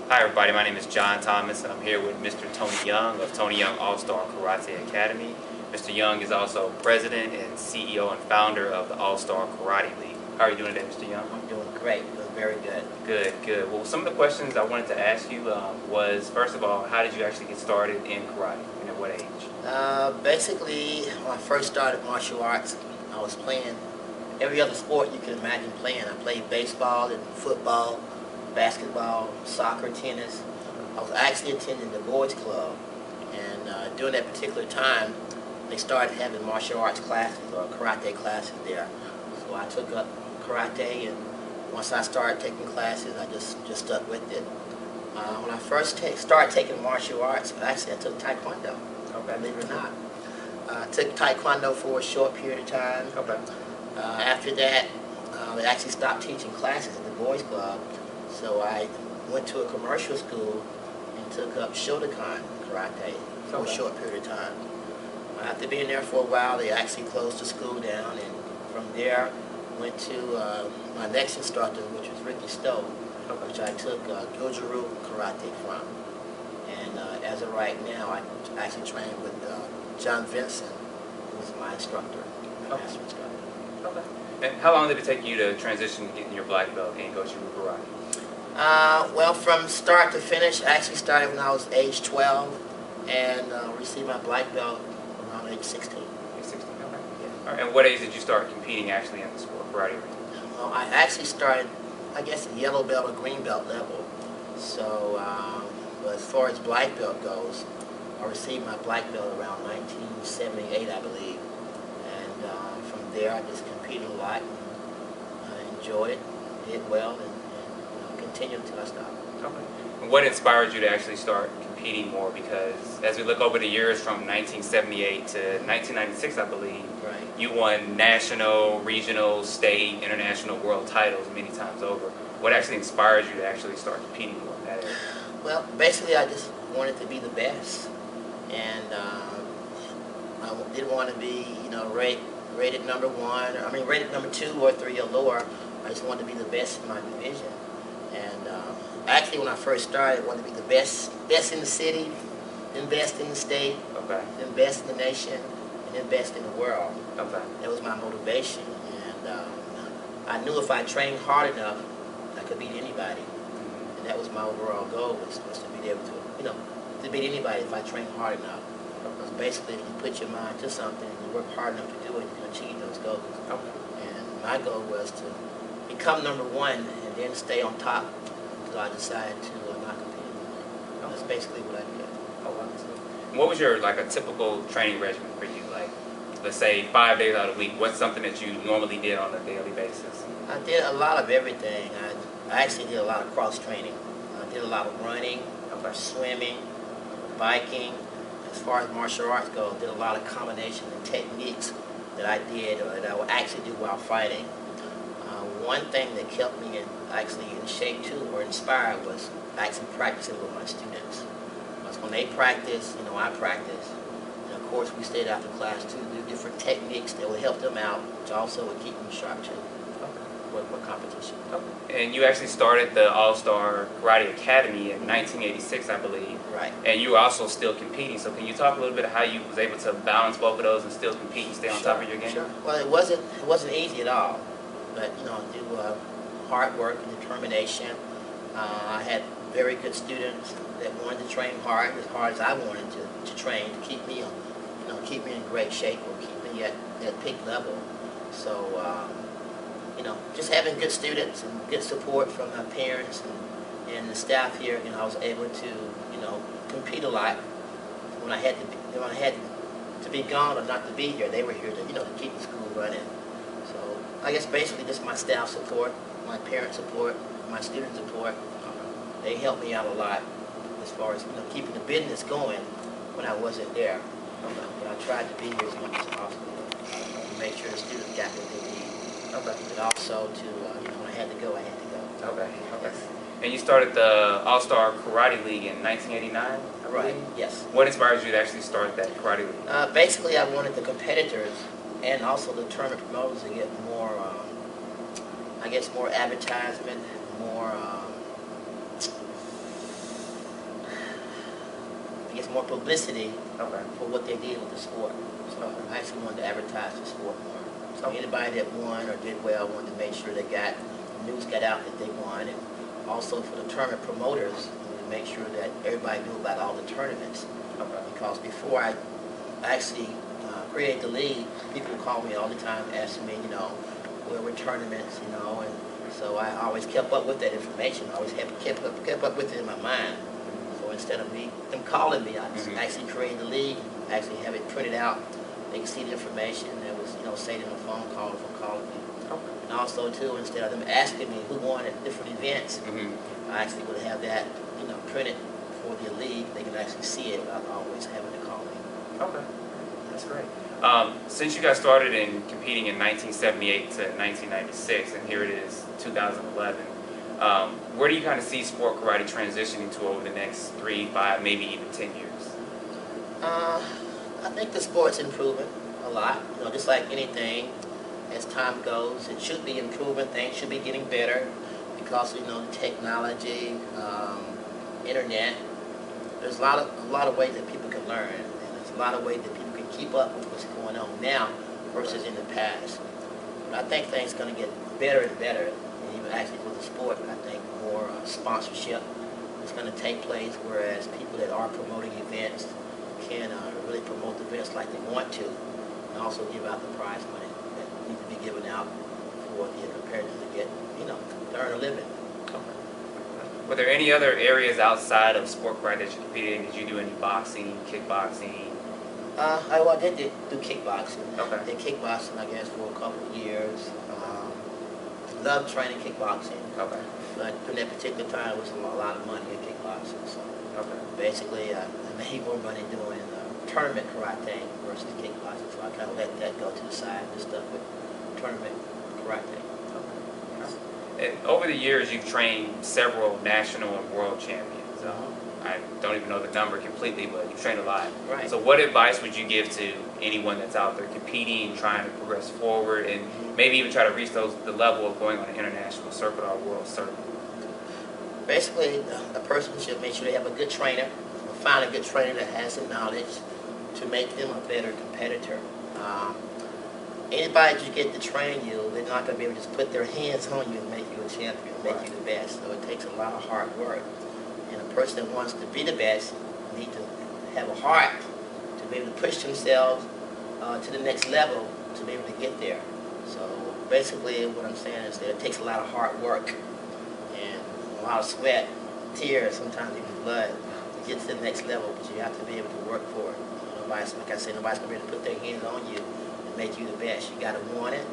Hi everybody, my name is John Thomas and I'm here with Mr. Tony Young of Tony Young All-Star Karate Academy. Mr. Young is also president and CEO and founder of the All-Star Karate League. How are you doing today, Mr. Young? I'm doing great. Doing very good. Good, good. Well, some of the questions I wanted to ask you was, first of all, how did you actually get started in karate and at what age? Basically, when I first started martial arts, I was playing every other sport you can imagine playing. I played baseball and football, basketball, soccer, tennis. I was actually attending the boys club, and during that particular time, they started having martial arts classes or karate classes there. So I took up karate, and once I started taking classes, I just stuck with it. When I first started taking martial arts, actually I took taekwondo. Okay. Believe it or not, I took taekwondo for a short period of time. Okay. After that, they actually stopped teaching classes at the boys club, so I went to a commercial school and took up Shotokan karate for a short period of time. After being there for a while, they actually closed the school down, and from there went to my next instructor, which was Ricky Stowe, which I took Gojuru karate from. And as of right now, I actually train with John Vincent, who was my instructor, my master instructor. Okay. And how long did it take you to transition to getting your black belt in Gojuru karate? Well, from start to finish, I actually started when I was age 12 and received my black belt around age 16. Age 16, okay. Yeah. All right. And what age did you start competing actually in the sport, karate? Well, I actually started, I guess, at yellow belt or green belt level. So, but as far as black belt goes, I received my black belt around 1978, I believe. And from there, I just competed a lot. I enjoyed it, did well, and continued until I stopped. Okay. And what inspired you to actually start competing more? Because as we look over the years from 1978 to 1996, I believe, right, you won national, regional, state, international, world titles many times over. What actually inspired you to actually start competing more in that area? Well, basically, I just wanted to be the best, and I didn't want to be, rated number one. Rated number 2 or 3 or lower. I just wanted to be the best in my division. And actually, when I first started, I wanted to be the best in the city, then best in the state, Okay. then best in the nation, and then best in the world. Okay. That was my motivation, and I knew if I trained hard enough, I could beat anybody. And that was my overall goal, was to be able to beat anybody if I trained hard enough. Because basically, if you put your mind to something and you work hard enough to do it, you can achieve those goals. Okay. And my goal was to become number 1 and then stay on top until I decided to not compete anymore. That's basically what I did. Oh, wow. And what was your, a typical training regimen for you? Let's say 5 days out of the week, what's something that you normally did on a daily basis? I did a lot of everything. I actually did a lot of cross training. I did a lot of running, swimming, biking. As far as martial arts go, I did a lot of combination and techniques that I did or that I would actually do while fighting. One thing that kept me in shape too, or inspired, was actually practicing with my students. Because when they practice, I practice. And of course, we stayed after class too, do different techniques that would help them out, which also would keep them sharp too. For competition. Okay. And you actually started the All-Star Karate Academy in 1986, I believe. Right. And you were also still competing. So can you talk a little bit about how you was able to balance both of those and still compete and stay on top of your game? Sure. Well, it wasn't easy at all. But through hard work and determination, I had very good students that wanted to train hard as I wanted to train, to keep me in great shape or keep me at peak level. So. Just having good students and good support from my parents and the staff here, I was able to, compete a lot. When I had to be gone or not to be here, they were here to, to keep the school running. So I guess basically just my staff support, my parent support, my student support, they helped me out a lot as far as, keeping the business going when I wasn't there. But I tried to be here as much as possible to make sure the students got what they need. Okay. But also to, when I had to go, I had to go. Okay. Okay. And you started the All-Star Karate League in 1989, I Right, believe? yes. What inspired you to actually start that karate league? Basically, I wanted the competitors and also the tournament promoters to get more, more advertisement, more makes more publicity Okay. for what they did with the sport. So I actually wanted to advertise the sport more. So anybody that won or did well, wanted to make sure they got, the news got out that they won. And also for the tournament promoters, to make sure that everybody knew about all the tournaments. Okay. Because before I actually created the league, people would call me all the time asking me, where were tournaments, and so I always kept up with that information. I always kept up with it in my mind. So instead of them calling me, I just actually created the league, actually have it printed out. They can see the information that was, saved in a phone call from calling me. Okay. And also too, instead of them asking me who won at different events, I actually would have that, printed for the league. They can actually see it without always having to call me. Okay, that's great. Since you got started in competing in 1978 to 1996, and here it is 2011, where do you kind of see sport karate transitioning to over the next 3, 5, maybe even 10 years? I think the sport's improving a lot. Just like anything, as time goes, it should be improving. Things should be getting better because the technology, internet. There's a lot of ways that people can learn, and there's a lot of ways that people can keep up with what's going on now versus in the past. But I think things are going to get better and better, and even actually for the sport, I think more sponsorship is going to take place, whereas people that are promoting events can really promote the events like they want to, and also give out the prize money that needs to be given out for the competitors to get, to earn a living. Were there any other areas outside of sport karate that you competed in? Did you do any boxing, kickboxing? I did do kickboxing. Okay. Did kickboxing, I guess, for a couple of years. Loved training kickboxing. Okay. But during that particular time, it was a lot of money in kickboxing. So basically, I made more money doing tournament karate versus kickboxing. So I kind of let that go to the side and just stuck with tournament karate. And over the years, you've trained several national and world champions. I don't even know the number completely, but you've trained a lot. Right. So what advice would you give to anyone that's out there competing, trying to progress forward, and maybe even try to reach the level of going on an international circuit or a world circuit? Basically, a person should make sure they have a good trainer, find a good trainer that has the knowledge to make them a better competitor. Anybody that you get to train you, they're not going to be able to just put their hands on you and make you a champion, make you the best. So it takes a lot of hard work. And a person that wants to be the best needs to have a heart to be able to push themselves to the next level to be able to get there. So basically what I'm saying is that it takes a lot of hard work and a lot of sweat, tears, sometimes even blood to get to the next level, but you have to be able to work for it. Nobody's, like I said, nobody's going to be able to put their hands on you and make you the best. You got to want it,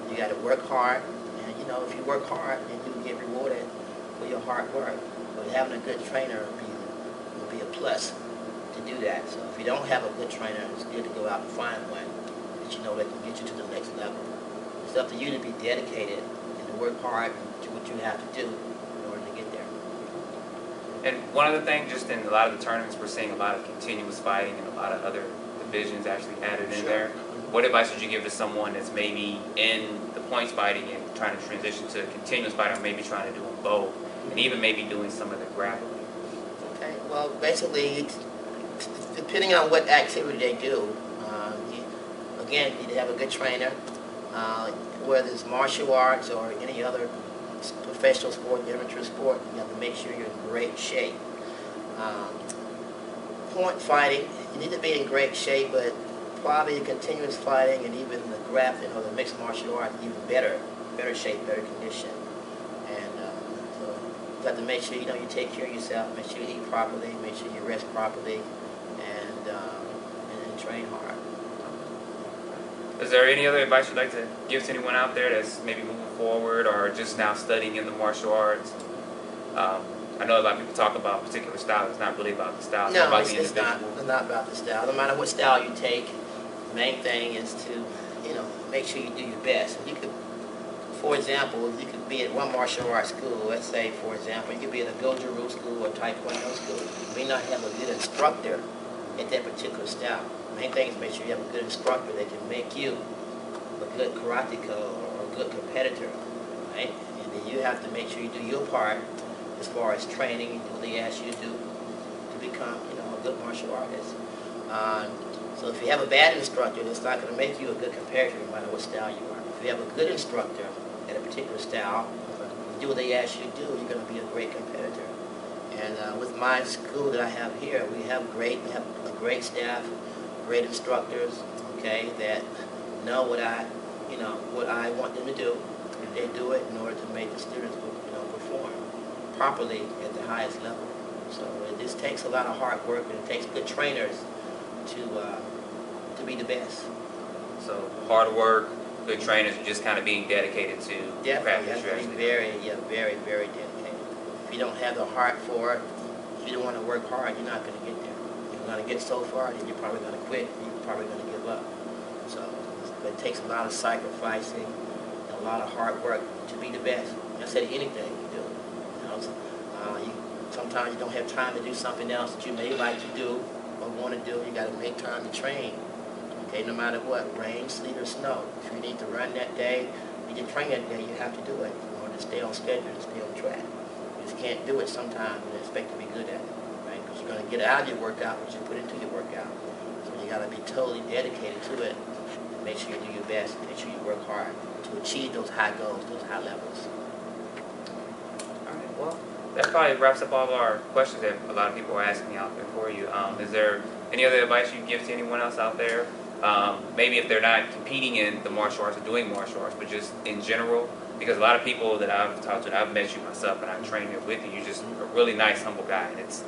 you got to work hard, and if you work hard, then you get rewarded for your hard work. But having a good trainer will be a plus to do that. So if you don't have a good trainer, it's good to go out and find one that that can get you to the next level. It's up to you to be dedicated and to work hard to what you have to do in order to get there. And one other thing, just in a lot of the tournaments, we're seeing a lot of continuous fighting and a lot of other divisions actually added in there. What advice would you give to someone that's maybe in the points fighting and trying to transition to continuous fighting, or maybe trying to do them both, and even maybe doing some of the grappling? Okay, well, basically, depending on what activity they do, again, you need to have a good trainer, whether it's martial arts or any other professional sport, amateur sport, you have to make sure you're in great shape. Point fighting, you need to be in great shape, but probably continuous fighting and even the grappling or the mixed martial arts, even better shape, better condition. And so you have to make sure you take care of yourself, make sure you eat properly, make sure you rest properly, and train hard. Is there any other advice you'd like to give to anyone out there that's maybe moving forward or just now studying in the martial arts? I know a lot of people talk about particular style. It's not really about the style. No, about it's not about the style. No matter what style you take, the main thing is to, make sure you do your best. You could, for example, you could be at one martial arts school. Let's say, for example, you could be at a Goju-Ryu school or Taekwondo school. You may not have a good instructor at that particular style. The main thing is make sure you have a good instructor that can make you a good karateka or a good competitor, right? And then you have to make sure you do your part as far as training and what they ask you to do become, a good martial artist. So if you have a bad instructor, it's not going to make you a good competitor no matter what style you are. If you have a good instructor at a particular style, you do what they ask you to do, you're going to be a great competitor. And with my school that I have here, we have a great staff, great instructors, okay, that know what I want them to do, and they do it in order to make the students, perform properly at the highest level. So it just takes a lot of hard work, and it takes good trainers to be the best. So hard work, good trainers, and just kind of being dedicated to the craft Definitely, that you're you have to actually be very, very dedicated. If you don't have the heart for it, if you don't want to work hard, you're not going to get there. You're going to get so far, then you're probably going to quit. You're probably going to give up. So it takes a lot of sacrificing, a lot of hard work to be the best. I said anything you do. Sometimes you don't have time to do something else that you may like to do or want to do. You got to make time to train. Okay, no matter what, rain, sleet, or snow. If you need to run that day, you need to train that day, you have to do it in order to stay on schedule and stay on track. You just can't do it sometimes and expect to be good at it, right? Because you're going to get out of your workout what you put into your workout. So you got to be totally dedicated to it. And make sure you do your best. Make sure you work hard to achieve those high goals, those high levels. All right, well, that probably wraps up all of our questions that a lot of people are asking out there for you. Is there any other advice you give to anyone else out there? Maybe if they're not competing in the martial arts or doing martial arts, but just in general, because a lot of people that I've talked to, and I've met you myself, and I've trained here with you, you're just a really nice, humble guy, and it's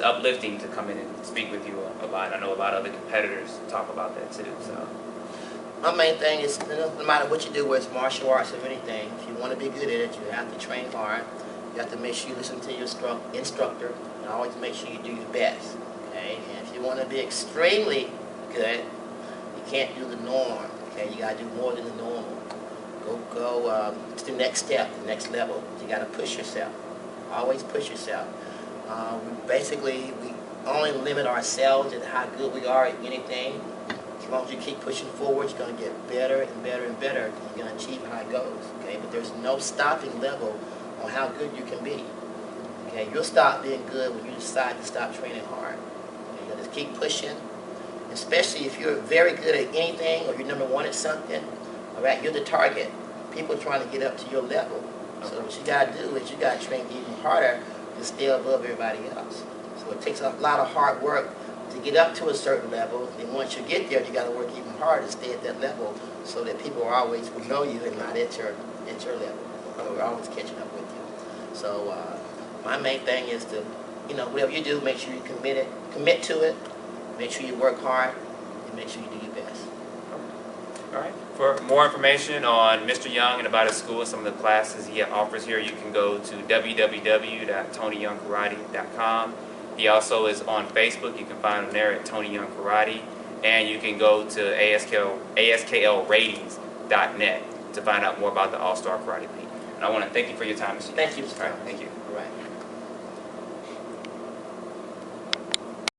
uplifting to come in and speak with you a lot. I know a lot of other competitors talk about that too. So my main thing is, no matter what you do, whether it's martial arts or anything, if you want to be good at it, you have to train hard. You have to make sure you listen to your instructor, and always make sure you do your best. Okay, and if you want to be extremely good, you can't do the norm. Okay, you got to do more than the normal. Go to the next step, the next level. You got to push yourself. Always push yourself. We only limit ourselves at how good we are at anything. As long as you keep pushing forward, you're going to get better and better and better. And you're going to achieve high goals. Okay, but there's no stopping level on how good you can be. Okay, you'll stop being good when you decide to stop training hard. Okay, you got to keep pushing, especially if you're very good at anything or you're number one at something. All right, you're the target. People are trying to get up to your level. So what you got to do is you got to train even harder to stay above everybody else. So it takes a lot of hard work to get up to a certain level. And once you get there, you got to work even harder to stay at that level so that people always will know you and not at your level. We're always catching up with you. So my main thing is to, whatever you do, make sure you commit to it, make sure you work hard, and make sure you do your best. all right. For more information on Mr. Young and about his school and some of the classes he offers here, you can go to www.tonyyoungkarate.com. He also is on Facebook. You can find him there at Tony Young Karate. And you can go to ASKLratings.net to find out more about the All-Star Karate League. And I want to thank you for your time, Mr. Young. Thank you, Mr. All right, thank you. All right.